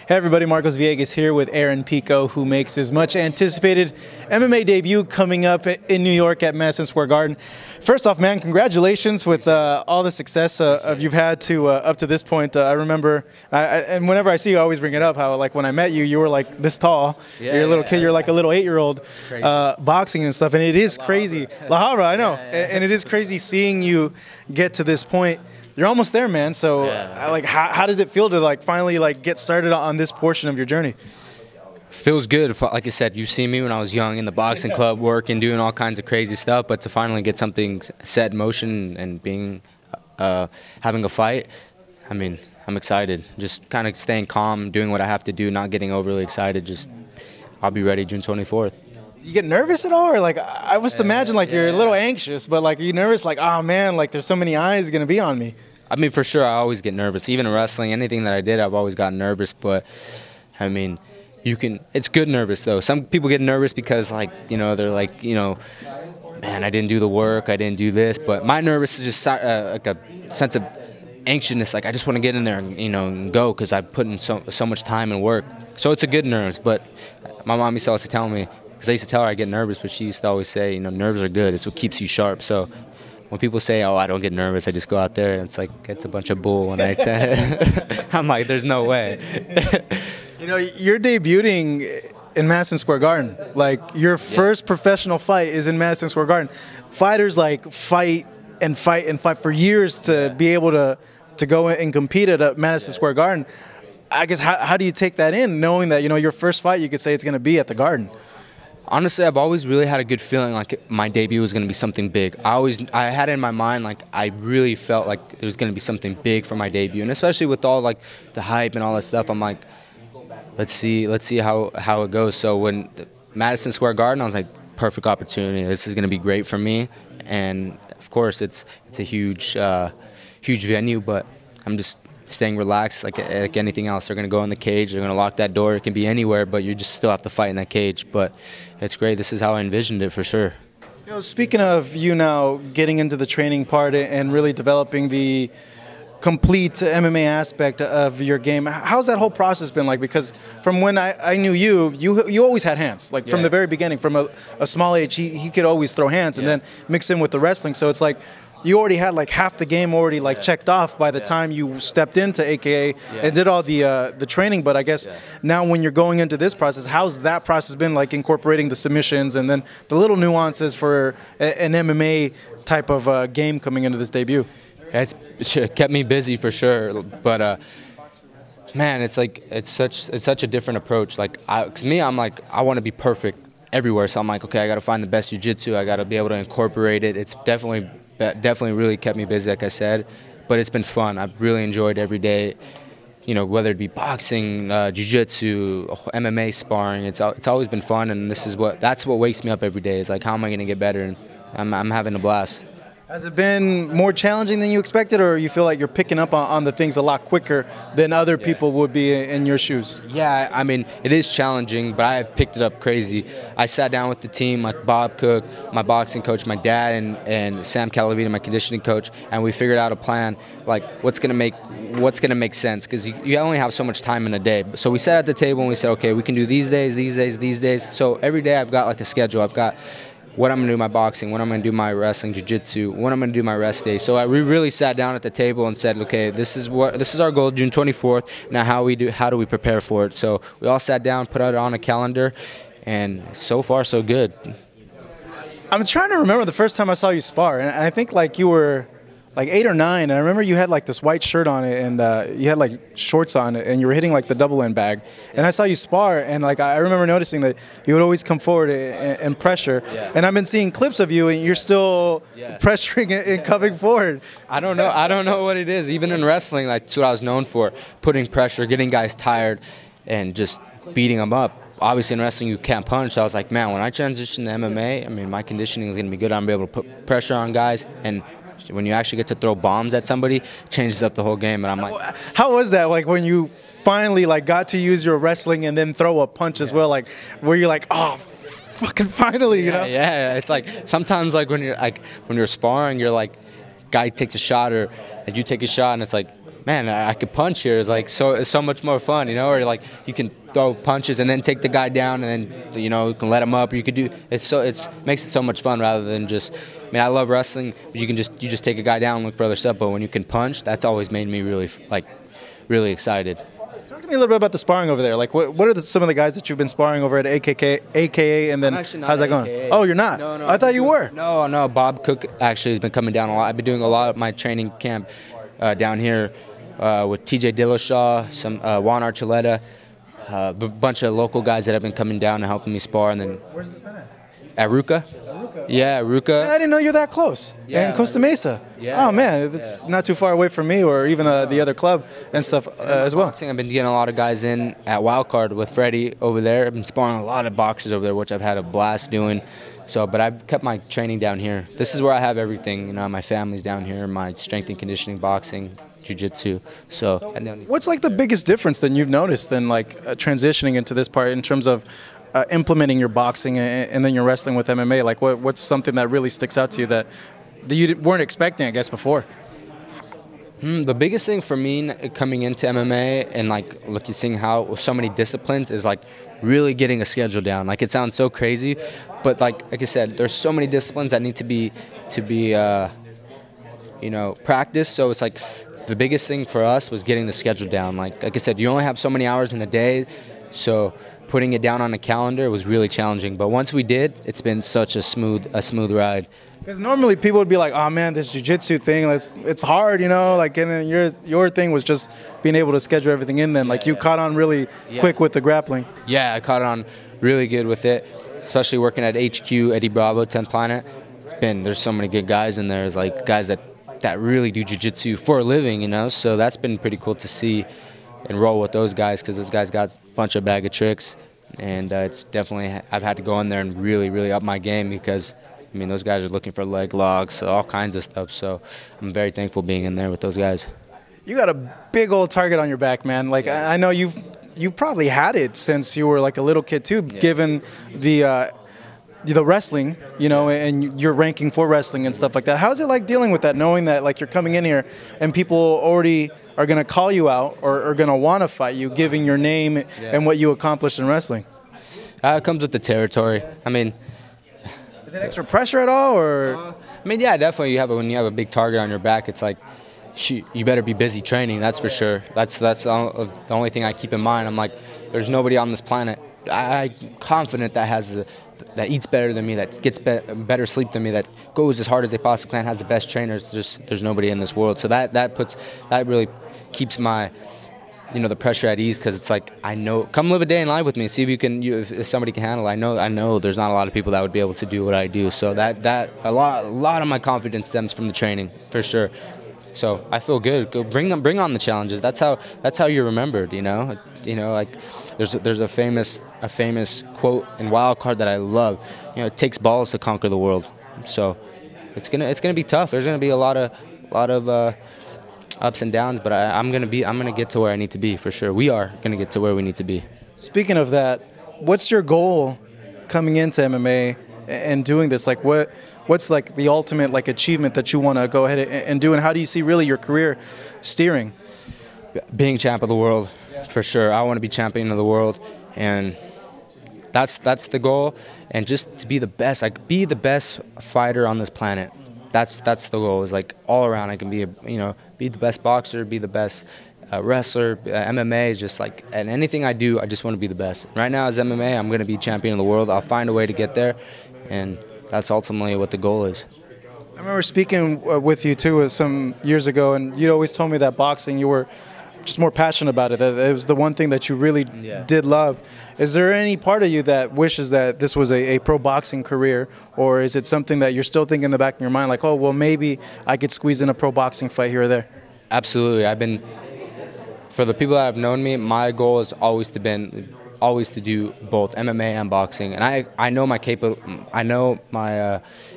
Hey everybody, Marcos Villegas here with Aaron Pico, who makes his much anticipated MMA debut coming up in New York at Madison Square Garden. First off, man, congratulations with all the success you've had to up to this point. I remember, and whenever I see you, I always bring it up, how like when I met you, you were like this tall. Yeah, you're a little kid, you're like a little 8-year-old boxing and stuff, and it is crazy. La Habra, I know, and it is crazy seeing you get to this point. You're almost there, man. So, like, how does it feel to like finally like get started on this portion of your journey? Feels good. Like I said, you've seen me when I was young in the boxing club, working, doing all kinds of crazy stuff. But to finally get something set in motion and being having a fight, I mean, I'm excited. Just kind of staying calm, doing what I have to do, not getting overly excited. Just I'll be ready June 24th. You get nervous at all, or like I was to imagine like you're a little anxious, but like are you nervous? Like, oh man, like there's so many eyes gonna be on me. I mean, for sure, I always get nervous. Even in wrestling, anything that I did, I've always gotten nervous. But, I mean, it's good nervous, though. Some people get nervous because, like, you know, they're like, you know, man, I didn't do the work, I didn't do this. But my nervous is just like a sense of anxiousness. Like, I just want to get in there and, you know, and go because I put in so much time and work. So it's a good nerves. But my mom used to always tell me, because I used to tell her I get nervous, but she used to always say, you know, nerves are good. It's what keeps you sharp. So when people say, oh, I don't get nervous, I just go out there, it's like, it's a bunch of bull. And I'm like, there's no way. You know, you're debuting in Madison Square Garden. Like, your first professional fight is in Madison Square Garden. Fighters, like, fight and fight and fight for years to be able to go and compete at Madison Square Garden. I guess, how do you take that in, knowing that, you know, your first fight, you could say it's going to be at the Garden? Honestly, I've always really had a good feeling like my debut was going to be something big. I had it in my mind, like I really felt like there was going to be something big for my debut, and especially with all like the hype and all that stuff, I'm like, let's see how it goes. So when Madison Square Garden, I was like, perfect opportunity. This is going to be great for me, and of course it's a huge venue, but I'm just staying relaxed like anything else. They're going to go in the cage, they're going to lock that door, it can be anywhere, but you just still have to fight in that cage. But it's great, this is how I envisioned it for sure. You know, speaking of you now getting into the training part and really developing the complete MMA aspect of your game, how's that whole process been like? Because from when I knew you always had hands, like from the very beginning, from a small age, he could always throw hands and then mix in with the wrestling. So it's like, you already had like half the game already like checked off by the time you stepped into AKA and did all the training. But I guess now when you're going into this process, how's that process been, like incorporating the submissions and then the little nuances for an MMA type of game coming into this debut? It's kept me busy for sure, but man, it's like it's such a different approach. Like, cause me, I'm like, I want to be perfect everywhere. So I'm like, okay, I got to find the best jiu-jitsu. I got to be able to incorporate it. It's definitely really kept me busy, like I said, but it's been fun. I've really enjoyed every day, you know, whether it be boxing, jiu-jitsu, MMA sparring. It's always been fun, and that's what wakes me up every day. Is like, how am I going to get better? And I'm having a blast. Has it been more challenging than you expected, or you feel like you're picking up on the things a lot quicker than other people would be in your shoes? Yeah, I mean, it is challenging, but I have picked it up crazy. I sat down with the team, like Bob Cook, my boxing coach, my dad, and Sam Calavita, my conditioning coach, and we figured out a plan, like what's gonna make sense, because you only have so much time in a day. So we sat at the table and we said, okay, we can do these days, these days, these days. So every day I've got like a schedule. I've got what I'm going to do my boxing, when I'm going to do my wrestling, jiu-jitsu, when I'm going to do my rest day. So we really sat down at the table and said, okay, this is our goal, June 24th. Now how do we prepare for it? So we all sat down, put it on a calendar, and so far so good. I'm trying to remember the first time I saw you spar, and I think like you were like 8 or 9, and I remember you had like this white shirt on it, and you had like shorts on it, and you were hitting like the double end bag. And I saw you spar, and like I remember noticing that you would always come forward and pressure. And I've been seeing clips of you, and you're still pressuring and coming forward. I don't know what it is. Even in wrestling, like, that's what I was known for: putting pressure, getting guys tired, and just beating them up. Obviously in wrestling you can't punch, so I was like, man, when I transition to MMA, I mean, my conditioning is going to be good. I'm going to be able to put pressure on guys, and when you actually get to throw bombs at somebody, it changes up the whole game. And I'm like, how was that? Like when you finally like got to use your wrestling and then throw a punch as well? Like, were you like, oh, fucking finally, you know? Yeah. It's like sometimes like when you're sparring, you're like, guy takes a shot and you take a shot, and it's like, man, I could punch here. It's so much more fun, or like you can throw punches and then take the guy down and then you can let him up. Or you could do it makes it so much fun rather than just. I mean, I love wrestling. But you just take a guy down and look for other stuff. But when you can punch, that's always made me really excited. Talk to me a little bit about the sparring over there. Like, what are some of the guys that you've been sparring over at AKA, and then how's that going? AKA. Oh, you're not? No. I thought you were. No. Bob Cook actually has been coming down a lot. I've been doing a lot of my training camp down here with TJ Dillashaw, some Juan Archuleta, a bunch of local guys that have been coming down and helping me spar. And then where's this been at? At Ruka. Yeah, Ruka. Man, I didn't know you're that close. Yeah, in Costa Mesa. Yeah. Oh man, it's not too far away from me or even the other club and stuff as well. I've been getting a lot of guys in at Wildcard with Freddie over there. I've been sparring a lot of boxers over there, which I've had a blast doing. But I've kept my training down here. This is where I have everything. My family's down here. My strength and conditioning, boxing, jiu-jitsu. So what's like the biggest difference that you've noticed in like transitioning into this part in terms of implementing your boxing and then your wrestling with MMA? Like, what's something that really sticks out to you that you weren't expecting, I guess, before? The biggest thing for me coming into MMA and seeing how so many disciplines is like really getting a schedule down. Like, it sounds so crazy, but like I said, there's so many disciplines that need to be practiced. So it's like the biggest thing for us was getting the schedule down. Like I said, you only have so many hours in a day, so putting it down on a calendar was really challenging. But once we did, it's been such a smooth ride. Because normally people would be like, oh man, this jiu-jitsu thing, it's hard, Like, and then your thing was just being able to schedule everything in. Then, you caught on really quick with the grappling. Yeah, I caught on really good with it, especially working at HQ, Eddie Bravo, 10th Planet. There's so many good guys in there. There's like guys that really do jiu-jitsu for a living, So that's been pretty cool to see and roll with those guys, because those guys got a bunch of bag of tricks, and it's definitely, I've had to go in there and really up my game, because those guys are looking for leg locks, all kinds of stuff. So I'm very thankful being in there with those guys. You got a big old target on your back, man. Like, I know you probably had it since you were like a little kid too, given the wrestling, and your ranking for wrestling and stuff like that. How's it like dealing with that, knowing that like you're coming in here and people already are going to call you out or are going to want to fight you, giving your name and what you accomplished in wrestling? It comes with the territory. Is it extra pressure at all, or? Yeah, definitely. When you have a big target on your back, it's like you better be busy training. That's for sure. That's the only thing I keep in mind. I'm like, there's nobody on this planet I'm confident that eats better than me, that gets better sleep than me, that goes as hard as they possibly can, has the best trainers. There's nobody in this world. So that really keeps my the pressure at ease, because it's like, I know, come live a day in life with me, see if somebody can handle it. I know there's not a lot of people that would be able to do what I do. So that a lot of my confidence stems from the training, for sure. So I feel good. Go bring on the challenges. That's how you're remembered. Like there's a famous quote in Wildcard that I love. It takes balls to conquer the world. So it's gonna be tough. There's gonna be a lot of ups and downs, but I'm gonna get to where I need to be, for sure. We are gonna get to where we need to be. Speaking of that, what's your goal coming into MMA and doing this? Like, what's like the ultimate like achievement that you want to go ahead and do, and how do you see really your career steering? Being champ of the world, for sure. I want to be champion of the world, and that's the goal. And just to be the best, be the best fighter on this planet. That's the goal. Is like all around. I can be be the best boxer, be the best wrestler. MMA is just like, and anything I do, I just want to be the best. Right now, as MMA, I'm going to be champion of the world. I'll find a way to get there, and that's ultimately what the goal is. I remember speaking with you too some years ago, and you'd always told me that boxing, you were just more passionate about it. That it was the one thing that you really did love. Is there any part of you that wishes that this was a pro boxing career, or is it something that you're still thinking in the back of your mind, like, oh, well, maybe I could squeeze in a pro boxing fight here or there? Absolutely. For the people that have known me, my goal has always to do both MMA and boxing, and I know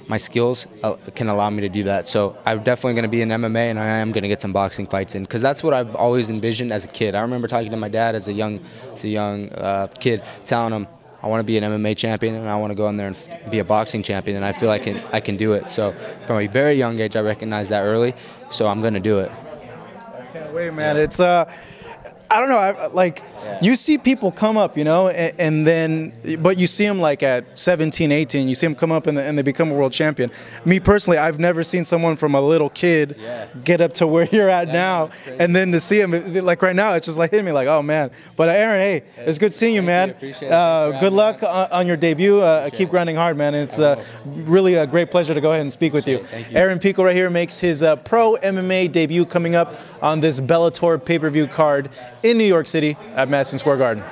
my skills can allow me to do that. So I'm definitely going to be in MMA, and I am going to get some boxing fights in, because that's what I've always envisioned as a kid. I remember talking to my dad as a young kid, telling him I want to be an MMA champion and I want to go in there and be a boxing champion, and I feel I can do it. So from a very young age, I recognized that early, so I'm going to do it. Can't wait, man. It's I don't know. You see people come up, you know, and then, but you see them like at 17, 18. You see them come up and they become a world champion. Me personally, I've never seen someone from a little kid get up to where you're at now, and then to see him like right now, it's just like hitting me like, oh man. But Aaron, hey, it's good seeing you, man. Good luck on your debut. Keep grinding hard, man. And it's really a great pleasure to go ahead and speak with you. Thank you. Aaron Pico right here makes his pro MMA debut coming up on this Bellator pay-per-view card in New York City at Madison Square Garden.